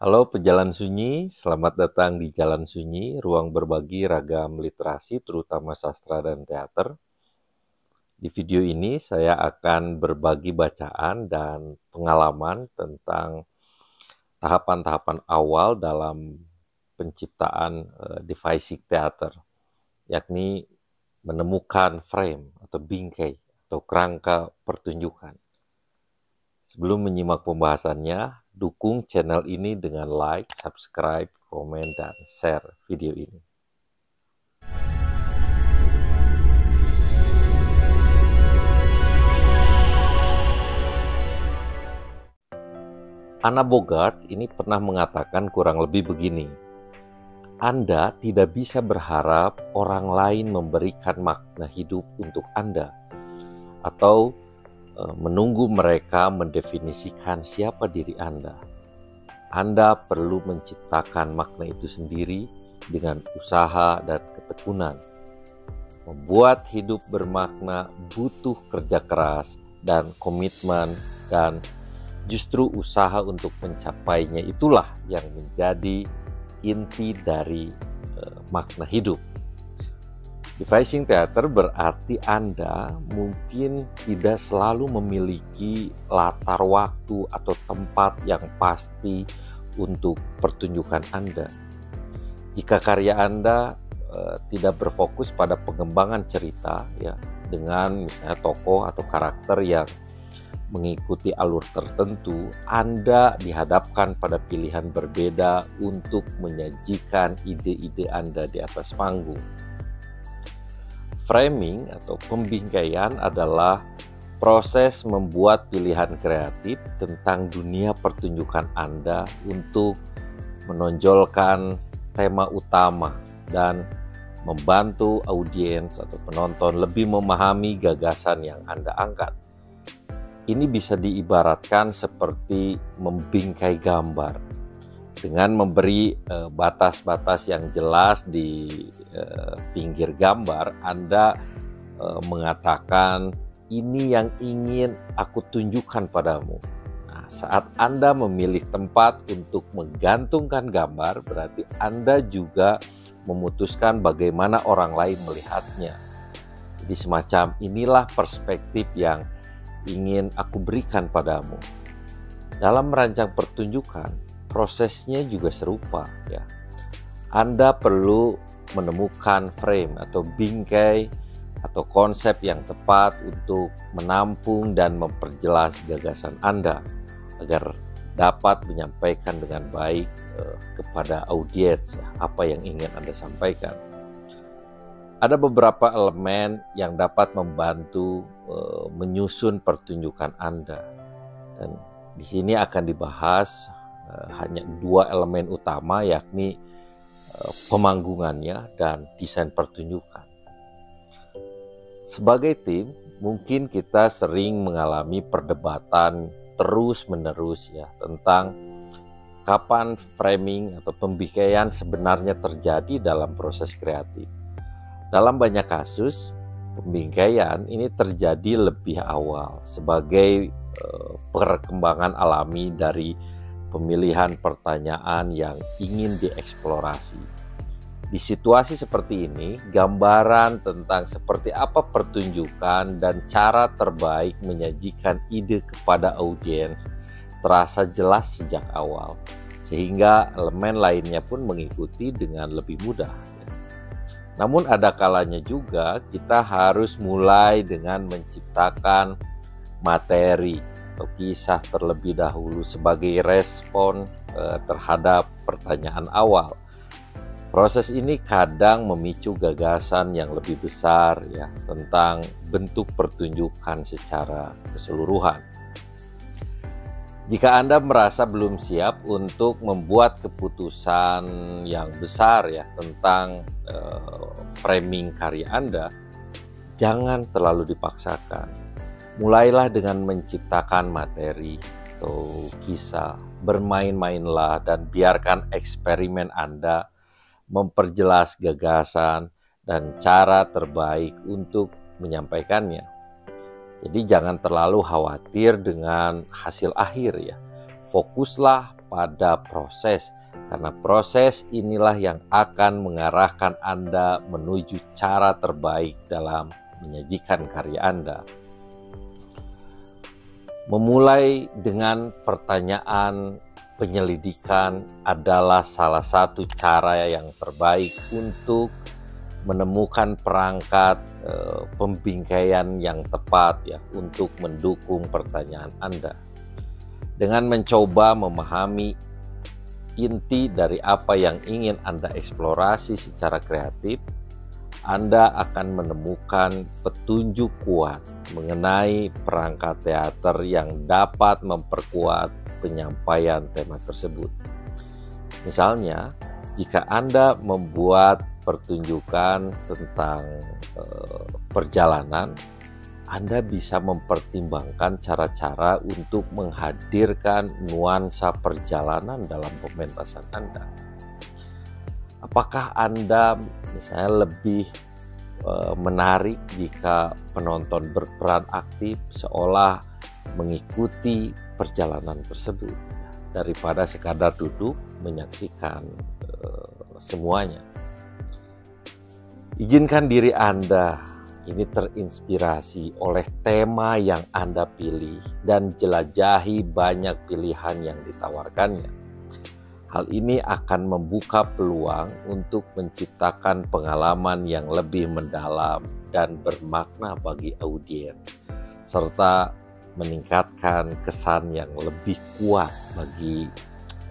Halo pejalan sunyi, selamat datang di Jalan Sunyi, ruang berbagi ragam literasi terutama sastra dan teater. Di video ini saya akan berbagi bacaan dan pengalaman tentang tahapan-tahapan awal dalam penciptaan devising teater, yakni menemukan frame atau bingkai atau kerangka pertunjukan. Sebelum menyimak pembahasannya, dukung channel ini dengan like, subscribe, komen, dan share video ini. Anna Bogart ini pernah mengatakan kurang lebih begini, Anda tidak bisa berharap orang lain memberikan makna hidup untuk Anda, atau menunggu mereka mendefinisikan siapa diri Anda. Anda perlu menciptakan makna itu sendiri dengan usaha dan ketekunan. Membuat hidup bermakna butuh kerja keras dan komitmen, dan justru usaha untuk mencapainya itulah yang menjadi inti dari makna hidup. Devising teater berarti Anda mungkin tidak selalu memiliki latar waktu atau tempat yang pasti untuk pertunjukan Anda. Jika karya Anda tidak berfokus pada pengembangan cerita, ya, dengan misalnya tokoh atau karakter yang mengikuti alur tertentu, Anda dihadapkan pada pilihan berbeda untuk menyajikan ide-ide Anda di atas panggung. Framing atau pembingkaian adalah proses membuat pilihan kreatif tentang dunia pertunjukan Anda untuk menonjolkan tema utama dan membantu audiens atau penonton lebih memahami gagasan yang Anda angkat. Ini bisa diibaratkan seperti membingkai gambar. Dengan memberi batas-batas yang jelas di pinggir gambar, Anda mengatakan, ini yang ingin aku tunjukkan padamu. Nah, saat Anda memilih tempat untuk menggantungkan gambar, berarti Anda juga memutuskan bagaimana orang lain melihatnya. Jadi semacam inilah perspektif yang ingin aku berikan padamu. Dalam merancang pertunjukan, prosesnya juga serupa, ya. Anda perlu menemukan frame atau bingkai atau konsep yang tepat untuk menampung dan memperjelas gagasan Anda agar dapat menyampaikan dengan baik kepada audiens apa yang ingin Anda sampaikan. Ada beberapa elemen yang dapat membantu menyusun pertunjukan Anda, dan di sini akan dibahas hanya dua elemen utama, yakni pemanggungannya dan desain pertunjukan. Sebagai tim, mungkin kita sering mengalami perdebatan terus-menerus, ya, tentang kapan framing atau pembingkaian sebenarnya terjadi dalam proses kreatif. Dalam banyak kasus, pembingkaian ini terjadi lebih awal sebagai perkembangan alami dari pemilihan pertanyaan yang ingin dieksplorasi. Di situasi seperti ini, gambaran tentang seperti apa pertunjukan dan cara terbaik menyajikan ide kepada audiens terasa jelas sejak awal, sehingga elemen lainnya pun mengikuti dengan lebih mudah. Namun ada kalanya juga kita harus mulai dengan menciptakan materi atau kisah terlebih dahulu sebagai respon terhadap pertanyaan awal. Proses ini kadang memicu gagasan yang lebih besar, ya, tentang bentuk pertunjukan secara keseluruhan. Jika Anda merasa belum siap untuk membuat keputusan yang besar, ya, tentang framing karya Anda, jangan terlalu dipaksakan. Mulailah dengan menciptakan materi atau kisah, bermain-mainlah dan biarkan eksperimen Anda memperjelas gagasan dan cara terbaik untuk menyampaikannya. Jadi jangan terlalu khawatir dengan hasil akhir, ya. Fokuslah pada proses, karena proses inilah yang akan mengarahkan Anda menuju cara terbaik dalam menyajikan karya Anda. Memulai dengan pertanyaan penyelidikan adalah salah satu cara yang terbaik untuk menemukan perangkat pembingkaian yang tepat ya untuk mendukung pertanyaan Anda. Dengan mencoba memahami inti dari apa yang ingin Anda eksplorasi secara kreatif, Anda akan menemukan petunjuk kuat mengenai perangkat teater yang dapat memperkuat penyampaian tema tersebut. Misalnya, jika Anda membuat pertunjukan tentang perjalanan, Anda bisa mempertimbangkan cara-cara untuk menghadirkan nuansa perjalanan dalam pementasan Anda. Apakah Anda misalnya lebih menarik jika penonton berperan aktif seolah mengikuti perjalanan tersebut daripada sekadar duduk menyaksikan semuanya? Izinkan diri Anda ini terinspirasi oleh tema yang Anda pilih dan jelajahi banyak pilihan yang ditawarkannya. Hal ini akan membuka peluang untuk menciptakan pengalaman yang lebih mendalam dan bermakna bagi audiens, serta meningkatkan kesan yang lebih kuat bagi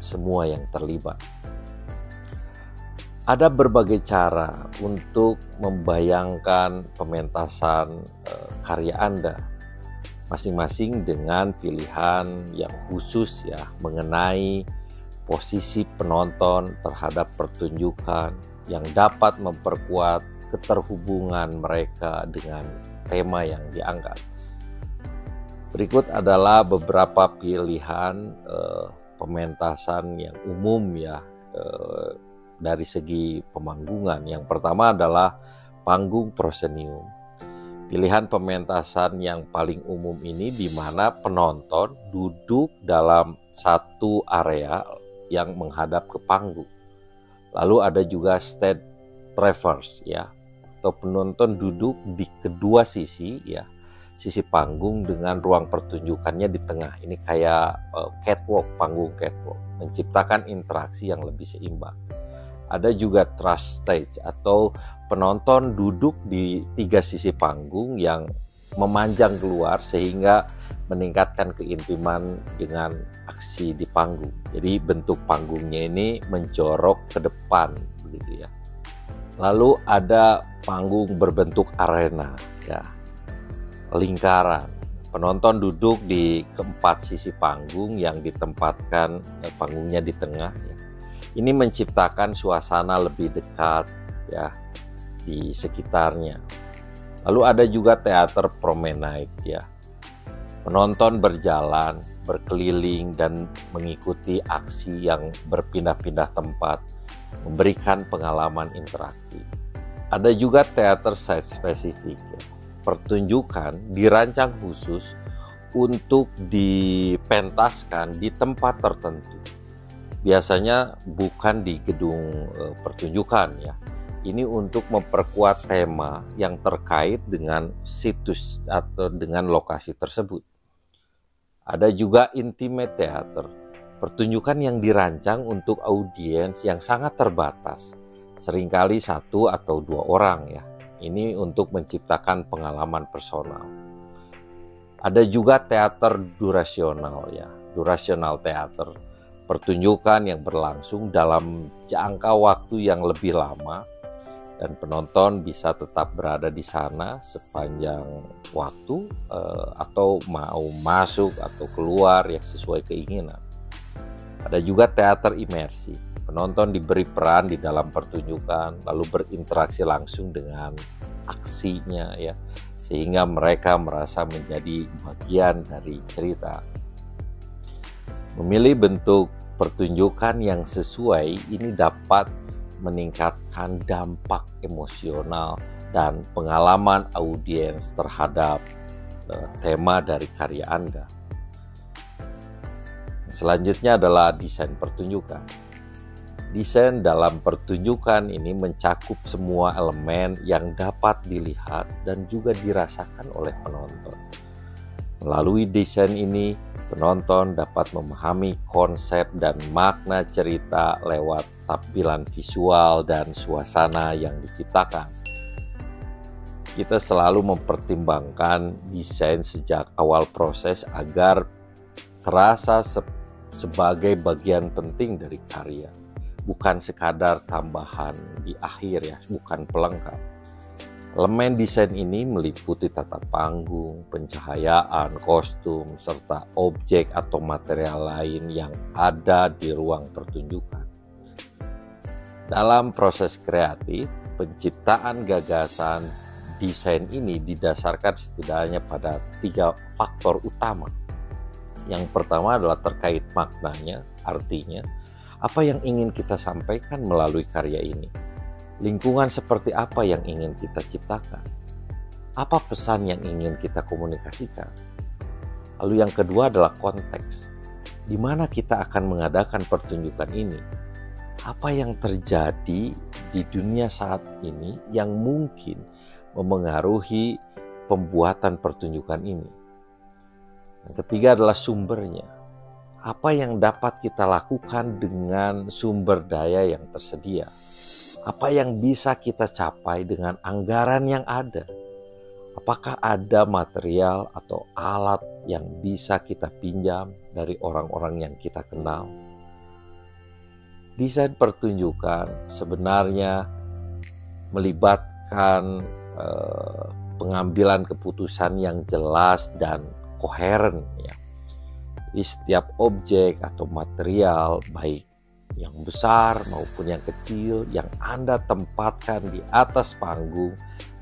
semua yang terlibat. Ada berbagai cara untuk membayangkan pementasan karya Anda, masing-masing dengan pilihan yang khusus ya mengenai posisi penonton terhadap pertunjukan yang dapat memperkuat keterhubungan mereka dengan tema yang diangkat. Berikut adalah beberapa pilihan pementasan yang umum ya dari segi pemanggungan. Yang pertama adalah panggung prosenium. Pilihan pementasan yang paling umum ini di mana penonton duduk dalam satu area yang menghadap ke panggung. Lalu ada juga stage traverse ya, atau penonton duduk di kedua sisi ya, sisi panggung dengan ruang pertunjukannya di tengah. Ini kayak catwalk, panggung catwalk, menciptakan interaksi yang lebih seimbang. Ada juga truss stage atau penonton duduk di tiga sisi panggung yang memanjang keluar sehingga meningkatkan keintiman dengan aksi di panggung. Jadi bentuk panggungnya ini menjorok ke depan begitu ya. Lalu ada panggung berbentuk arena ya, lingkaran. Penonton duduk di keempat sisi panggung yang ditempatkan panggungnya di tengah ya. Ini menciptakan suasana lebih dekat ya di sekitarnya. Lalu ada juga teater promenade ya. Penonton berjalan, berkeliling dan mengikuti aksi yang berpindah-pindah tempat, memberikan pengalaman interaktif. Ada juga teater site spesifik ya. Pertunjukan dirancang khusus untuk dipentaskan di tempat tertentu. Biasanya bukan di gedung pertunjukan ya. Ini untuk memperkuat tema yang terkait dengan situs atau dengan lokasi tersebut. Ada juga intimate theater, pertunjukan yang dirancang untuk audiens yang sangat terbatas, seringkali 1 atau 2 orang ya. Ini untuk menciptakan pengalaman personal. Ada juga teater durasional ya, durational theater, pertunjukan yang berlangsung dalam jangka waktu yang lebih lama dan penonton bisa tetap berada di sana sepanjang waktu atau mau masuk atau keluar ya sesuai keinginan. Ada juga teater imersi. Penonton diberi peran di dalam pertunjukan lalu berinteraksi langsung dengan aksinya ya, sehingga mereka merasa menjadi bagian dari cerita. Memilih bentuk pertunjukan yang sesuai ini dapat meningkatkan dampak emosional dan pengalaman audiens terhadap tema dari karya Anda. Selanjutnya adalah desain pertunjukan. Desain dalam pertunjukan ini mencakup semua elemen yang dapat dilihat dan juga dirasakan oleh penonton. Melalui desain ini, penonton dapat memahami konsep dan makna cerita lewat tampilan visual dan suasana yang diciptakan. Kita selalu mempertimbangkan desain sejak awal proses agar terasa sebagai bagian penting dari karya, bukan sekadar tambahan di akhir ya, bukan pelengkap. Elemen desain ini meliputi tata panggung, pencahayaan, kostum, serta objek atau material lain yang ada di ruang pertunjukan. Dalam proses kreatif, penciptaan gagasan desain ini didasarkan setidaknya pada 3 faktor utama. Yang pertama adalah terkait maknanya, artinya apa yang ingin kita sampaikan melalui karya ini. Lingkungan seperti apa yang ingin kita ciptakan? Apa pesan yang ingin kita komunikasikan? Lalu yang kedua adalah konteks. Di mana kita akan mengadakan pertunjukan ini? Apa yang terjadi di dunia saat ini yang mungkin memengaruhi pembuatan pertunjukan ini? Yang ketiga adalah sumbernya. Apa yang dapat kita lakukan dengan sumber daya yang tersedia? Apa yang bisa kita capai dengan anggaran yang ada? Apakah ada material atau alat yang bisa kita pinjam dari orang-orang yang kita kenal? Desain pertunjukan sebenarnya melibatkan pengambilan keputusan yang jelas dan koheren ya. Di setiap objek atau material, baik yang besar maupun yang kecil yang Anda tempatkan di atas panggung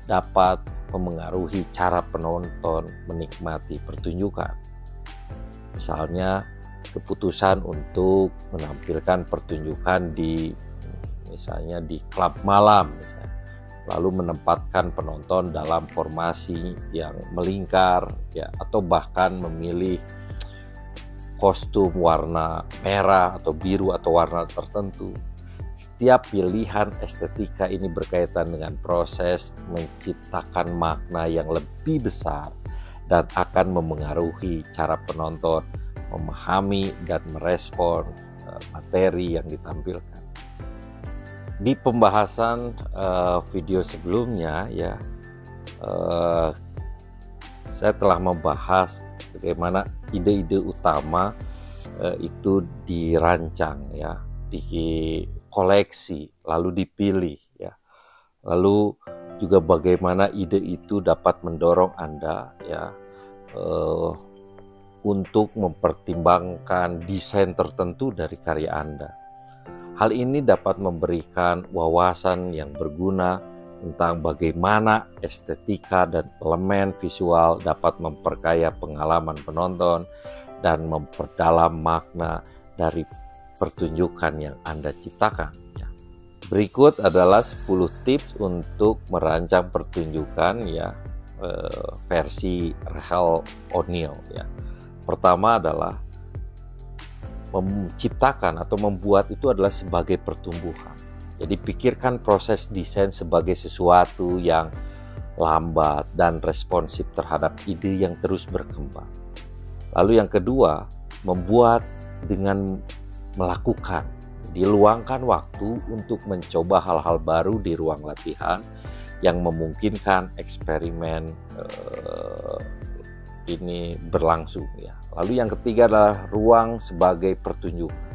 dapat memengaruhi cara penonton menikmati pertunjukan. Misalnya keputusan untuk menampilkan pertunjukan misalnya di klub malam misalnya, lalu menempatkan penonton dalam formasi yang melingkar ya, atau bahkan memilih kostum warna merah atau biru atau warna tertentu. Setiap pilihan estetika ini berkaitan dengan proses menciptakan makna yang lebih besar dan akan memengaruhi cara penonton memahami dan merespon materi yang ditampilkan. Di pembahasan video sebelumnya ya, saya telah membahas bagaimana ide-ide utama itu dirancang ya, dikoleksi, lalu dipilih ya. Lalu juga bagaimana ide itu dapat mendorong Anda ya untuk mempertimbangkan desain tertentu dari karya Anda. Hal ini dapat memberikan wawasan yang berguna tentang bagaimana estetika dan elemen visual dapat memperkaya pengalaman penonton dan memperdalam makna dari pertunjukan yang Anda ciptakan. Berikut adalah 10 tips untuk merancang pertunjukan ya, versi Rahel O'Neal ya. Pertama adalah menciptakan atau membuat itu adalah sebagai pertumbuhan. Jadi pikirkan proses desain sebagai sesuatu yang lambat dan responsif terhadap ide yang terus berkembang. Lalu yang kedua, membuat dengan melakukan. Diluangkan waktu untuk mencoba hal-hal baru di ruang latihan yang memungkinkan eksperimen ini berlangsung ya. Lalu yang ketiga adalah ruang sebagai pertunjukan.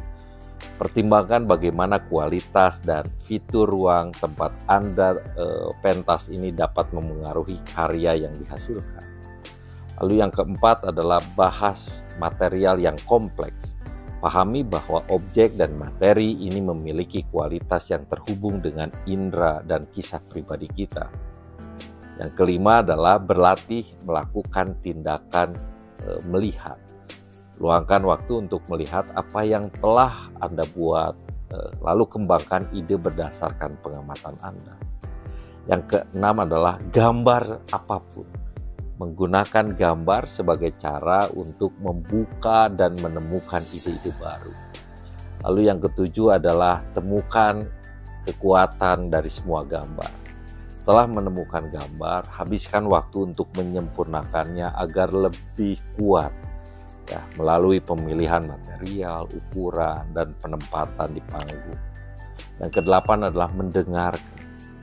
Pertimbangkan bagaimana kualitas dan fitur ruang tempat Anda pentas ini dapat memengaruhi karya yang dihasilkan. Lalu yang keempat adalah bahas material yang kompleks. Pahami bahwa objek dan materi ini memiliki kualitas yang terhubung dengan indera dan kisah pribadi kita. Yang kelima adalah berlatih melakukan tindakan melihat. Luangkan waktu untuk melihat apa yang telah Anda buat, lalu kembangkan ide berdasarkan pengamatan Anda. Yang keenam adalah gambar apapun. menggunakan gambar sebagai cara untuk membuka dan menemukan ide-ide baru. Lalu yang ketujuh adalah temukan kekuatan dari semua gambar. Setelah menemukan gambar, habiskan waktu untuk menyempurnakannya agar lebih kuat, ya, melalui pemilihan material, ukuran, dan penempatan di panggung. Yang kedelapan adalah mendengarkan.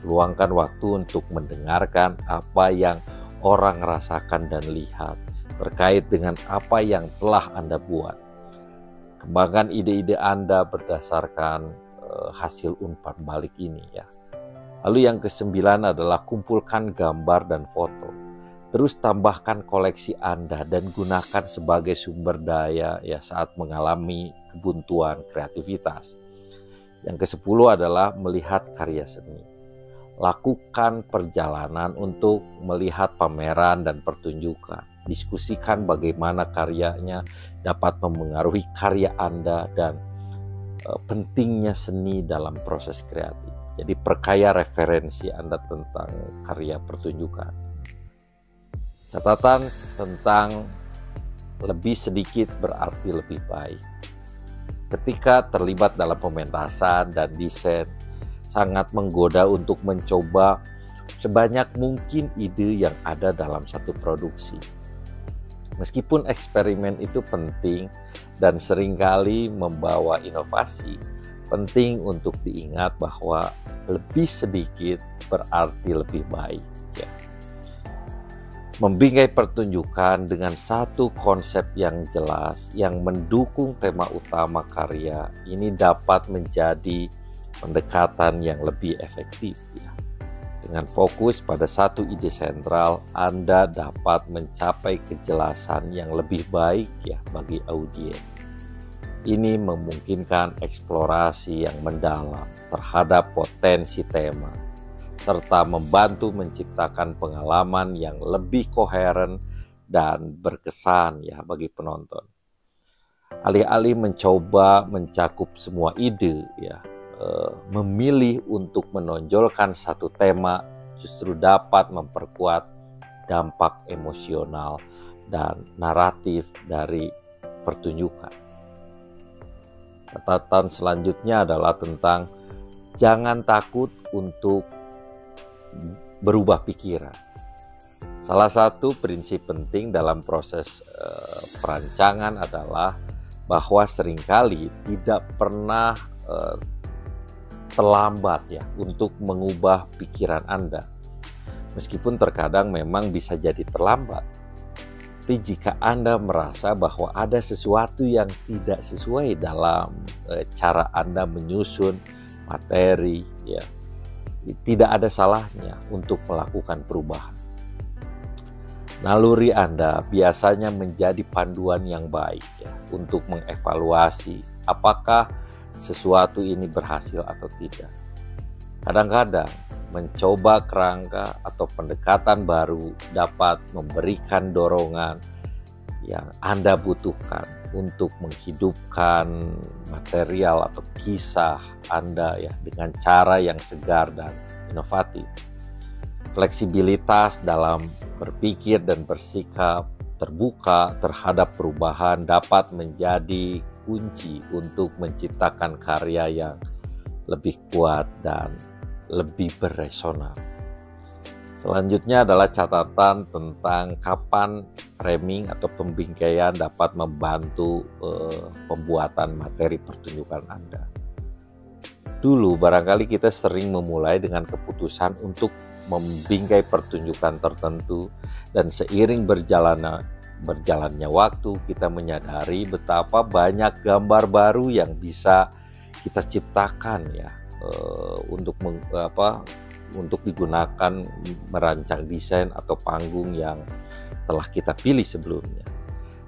Luangkan waktu untuk mendengarkan apa yang orang rasakan dan lihat terkait dengan apa yang telah Anda buat. Kembangkan ide-ide Anda berdasarkan hasil umpan balik ini, ya. Lalu yang kesembilan adalah kumpulkan gambar dan foto. Terus tambahkan koleksi Anda dan gunakan sebagai sumber daya, ya, saat mengalami kebuntuan kreativitas. Yang ke-10 adalah melihat karya seni. Lakukan perjalanan untuk melihat pameran dan pertunjukan. Diskusikan bagaimana karyanya dapat memengaruhi karya Anda dan pentingnya seni dalam proses kreatif. Jadi perkaya referensi Anda tentang karya pertunjukan. Catatan tentang lebih sedikit berarti lebih baik. Ketika terlibat dalam pementasan dan desain, sangat menggoda untuk mencoba sebanyak mungkin ide yang ada dalam satu produksi. Meskipun eksperimen itu penting dan seringkali membawa inovasi, penting untuk diingat bahwa lebih sedikit berarti lebih baik, ya. Membingkai pertunjukan dengan satu konsep yang jelas yang mendukung tema utama karya ini dapat menjadi pendekatan yang lebih efektif, ya. Dengan fokus pada satu ide sentral, Anda dapat mencapai kejelasan yang lebih baik, ya, bagi audiens. Ini memungkinkan eksplorasi yang mendalam terhadap potensi tema, serta membantu menciptakan pengalaman yang lebih koheren dan berkesan, ya, bagi penonton. Alih-alih mencoba mencakup semua ide, ya, memilih untuk menonjolkan satu tema justru dapat memperkuat dampak emosional dan naratif dari pertunjukan. Catatan selanjutnya adalah tentang jangan takut untuk berubah pikiran. Salah satu prinsip penting dalam proses perancangan adalah bahwa seringkali tidak pernah terlambat, ya, untuk mengubah pikiran Anda. Meskipun terkadang memang bisa jadi terlambat. Tapi jika Anda merasa bahwa ada sesuatu yang tidak sesuai dalam cara Anda menyusun materi, ya, tidak ada salahnya untuk melakukan perubahan. Naluri Anda biasanya menjadi panduan yang baik, ya, untuk mengevaluasi apakah sesuatu ini berhasil atau tidak. Kadang-kadang mencoba kerangka atau pendekatan baru dapat memberikan dorongan yang Anda butuhkan untuk menghidupkan material atau kisah Anda, ya, dengan cara yang segar dan inovatif. Fleksibilitas dalam berpikir dan bersikap terbuka terhadap perubahan dapat menjadi kunci untuk menciptakan karya yang lebih kuat dan lebih beresonan. Selanjutnya adalah catatan tentang kapan framing atau pembingkaian dapat membantu pembuatan materi pertunjukan Anda. Dulu barangkali kita sering memulai dengan keputusan untuk membingkai pertunjukan tertentu, dan seiring berjalannya waktu kita menyadari betapa banyak gambar baru yang bisa kita ciptakan, ya, untuk digunakan merancang desain atau panggung yang telah kita pilih sebelumnya.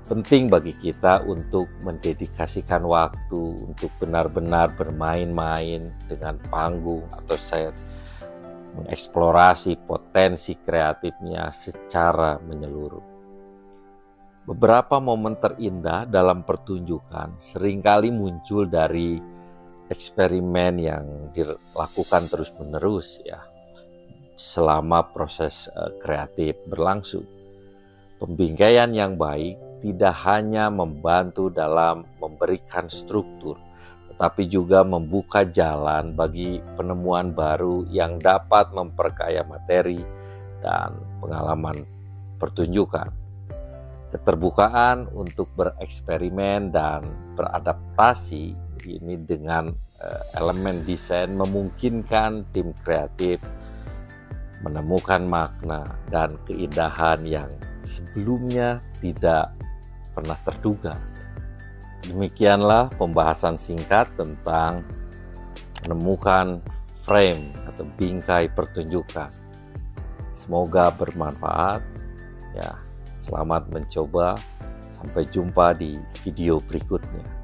Penting bagi kita untuk mendedikasikan waktu untuk benar-benar bermain-main dengan panggung atau set, mengeksplorasi potensi kreatifnya secara menyeluruh. Beberapa momen terindah dalam pertunjukan seringkali muncul dari eksperimen yang dilakukan terus-menerus, ya, selama proses kreatif berlangsung. Pembingkaian yang baik tidak hanya membantu dalam memberikan struktur, tetapi juga membuka jalan bagi penemuan baru yang dapat memperkaya materi dan pengalaman pertunjukan. Keterbukaan untuk bereksperimen dan beradaptasi ini dengan elemen desain memungkinkan tim kreatif menemukan makna dan keindahan yang sebelumnya tidak pernah terduga. Demikianlah pembahasan singkat tentang menemukan frame atau bingkai pertunjukan. Semoga bermanfaat. Ya, selamat mencoba. Sampai jumpa di video berikutnya.